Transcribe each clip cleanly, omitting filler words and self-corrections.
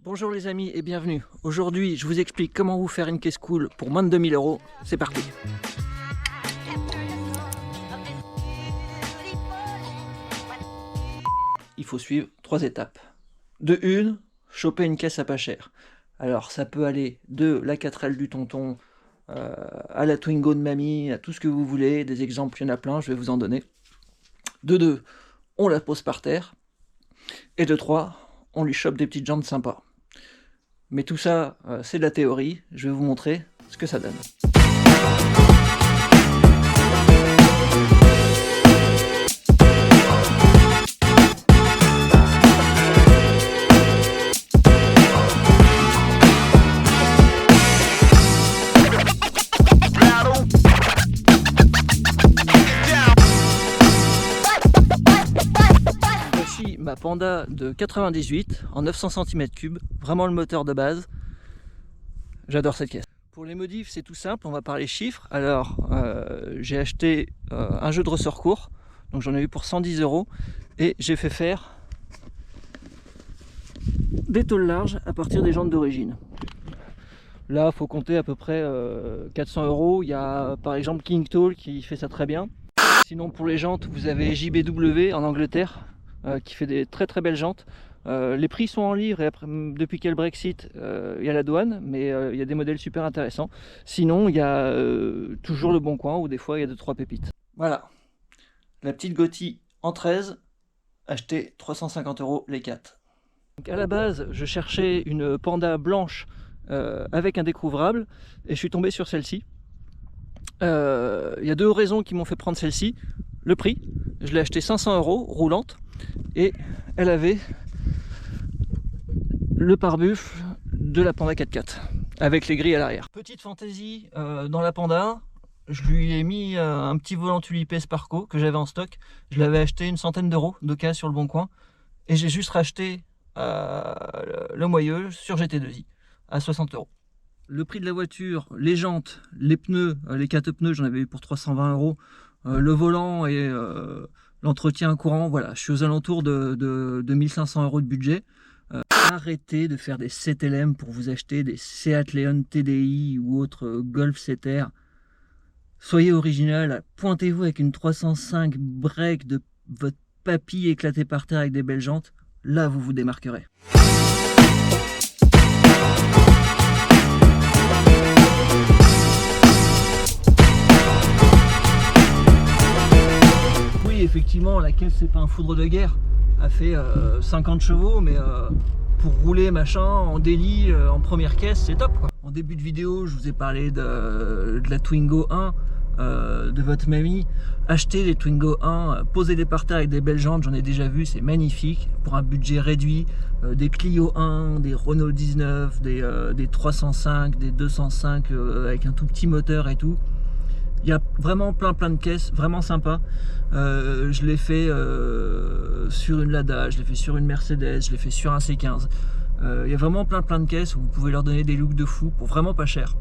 Bonjour les amis et bienvenue. Aujourd'hui, je vous explique comment vous faire une caisse cool pour moins de 2000 €. C'est parti. Il faut suivre 3 étapes. De une, choper une caisse à pas cher. Alors ça peut aller de la 4L du tonton à la Twingo de mamie, à tout ce que vous voulez. Des exemples, il y en a plein, je vais vous en donner. De deux, on la pose par terre. Et de trois, on lui chope des petites jantes sympas. Mais tout ça, c'est de la théorie. Je vais vous montrer ce que ça donne. Voici ma Panda de 98 en 900 cm3, vraiment le moteur de base. J'adore cette caisse. Pour les modifs, c'est tout simple, on va parler chiffres. Alors, j'ai acheté un jeu de ressort court, donc j'en ai eu pour 110 € et j'ai fait faire des tôles larges à partir des jantes d'origine. Là, il faut compter à peu près 400 €. Il y a par exemple King Tall qui fait ça très bien. Sinon, pour les jantes, vous avez JBW en Angleterre qui fait des très belles jantes. Les prix sont en livres et après, depuis qu'il y a le Brexit, il y a la douane, mais il y a des modèles super intéressants. Sinon, il y a toujours le Bon Coin où des fois il y a 2-3 pépites. Voilà, la petite Gotti en 13, acheté 350 € les 4. Donc à la base, je cherchais une Panda blanche avec un découvrable et je suis tombé sur celle-ci. Il y a 2 raisons qui m'ont fait prendre celle-ci. Le prix, je l'ai acheté 500 € roulante et elle avait le pare-buffle de la Panda 4x4 avec les grilles à l'arrière. Petite fantaisie dans la Panda, je lui ai mis un petit volant tulipé Sparco que j'avais en stock. Je l'avais acheté une centaine d'euros d'occasion sur le Bon Coin et j'ai juste racheté le moyeu sur GT2i à 60 €. Le prix de la voiture, les jantes, les pneus, les 4 pneus j'en avais eu pour 320 €, le volant et l'entretien courant, voilà, je suis aux alentours de 1500 € de budget. Arrêtez de faire des CTLM pour vous acheter des Seat Leon TDI ou autre Golf 7R. Soyez original, pointez-vous avec une 305 break de votre papy éclaté par terre avec des belles jantes. Là, vous vous démarquerez. Oui, effectivement, la caisse, c'est pas un foudre de guerre. Elle fait 50 chevaux, mais pour rouler machin en daily en première caisse, c'est top quoi. En début de vidéo, je vous ai parlé de la Twingo 1 de votre mamie. Achetez les Twingo 1, posez-les par terre avec des belles jantes, j'en ai déjà vu, c'est magnifique pour un budget réduit. Des Clio 1, des Renault 19, des 305, des 205 avec un tout petit moteur et tout. Il y a vraiment plein de caisses, vraiment sympa. Je l'ai fait sur une Lada, je l'ai fait sur une Mercedes, je l'ai fait sur un C15. Il y a vraiment plein de caisses où vous pouvez leur donner des looks de fou pour vraiment pas cher.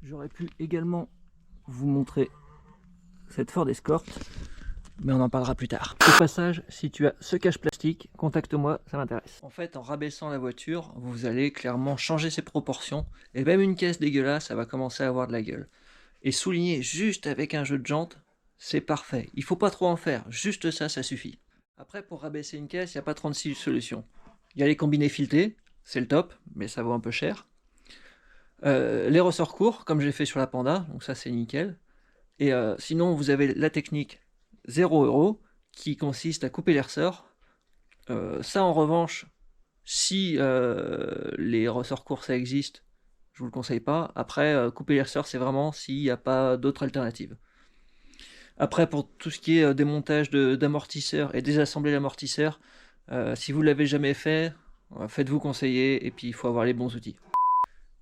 J'aurais pu également vous montrer cette Ford Escort, mais on en parlera plus tard. Au passage, si tu as ce cache plastique, contacte-moi, ça m'intéresse. En fait, en rabaissant la voiture, vous allez clairement changer ses proportions, et même une caisse dégueulasse, ça va commencer à avoir de la gueule. Et souligner juste avec un jeu de jantes, c'est parfait. Il faut pas trop en faire, juste ça, ça suffit. Après, pour rabaisser une caisse, il n'y a pas 36 solutions. Il y a les combinés filetés, c'est le top, mais ça vaut un peu cher. Les ressorts courts, comme j'ai fait sur la Panda, donc ça c'est nickel. Et sinon, vous avez la technique 0 €, qui consiste à couper les ressorts. Ça, en revanche, si les ressorts courts ça existe, je vous le conseille pas. Après, couper les ressorts, c'est vraiment s'il n'y a pas d'autre alternative. Après, pour tout ce qui est démontage d'amortisseurs et désassembler l'amortisseur, si vous ne l'avez jamais fait, faites-vous conseiller et puis il faut avoir les bons outils.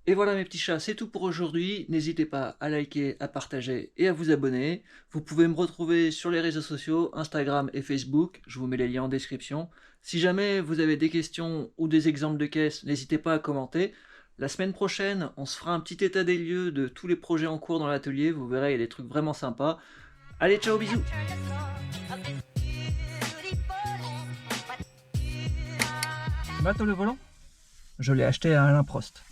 Et voilà mes petits chats, c'est tout pour aujourd'hui. N'hésitez pas à liker, à partager et à vous abonner. Vous pouvez me retrouver sur les réseaux sociaux, Instagram et Facebook. Je vous mets les liens en description. Si jamais vous avez des questions ou des exemples de caisses, n'hésitez pas à commenter. La semaine prochaine, on se fera un petit état des lieux de tous les projets en cours dans l'atelier. Vous verrez, il y a des trucs vraiment sympas. Allez, ciao, bisous! Mato le volant? Je l'ai acheté à Alain Prost.